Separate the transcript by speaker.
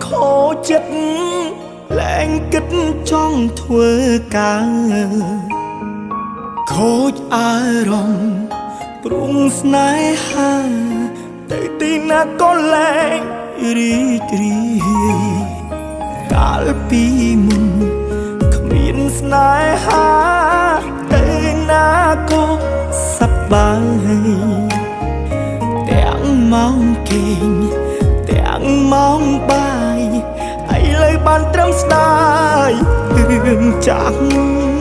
Speaker 1: ខូចចិត្តលែងគិតចង់ធ្វើការខូចអារម្មណ៍ព្រមស្នេហាទៅទីណាក៏លែងរីករាយកាលពីមុនគ្មានស្នេហាទៅណាក៏សប្បាយទាំងម៉ោងគេងទាំងម៉ោងបាយឥឡូវបានត្រឹមស្ដាយរឿងចាស់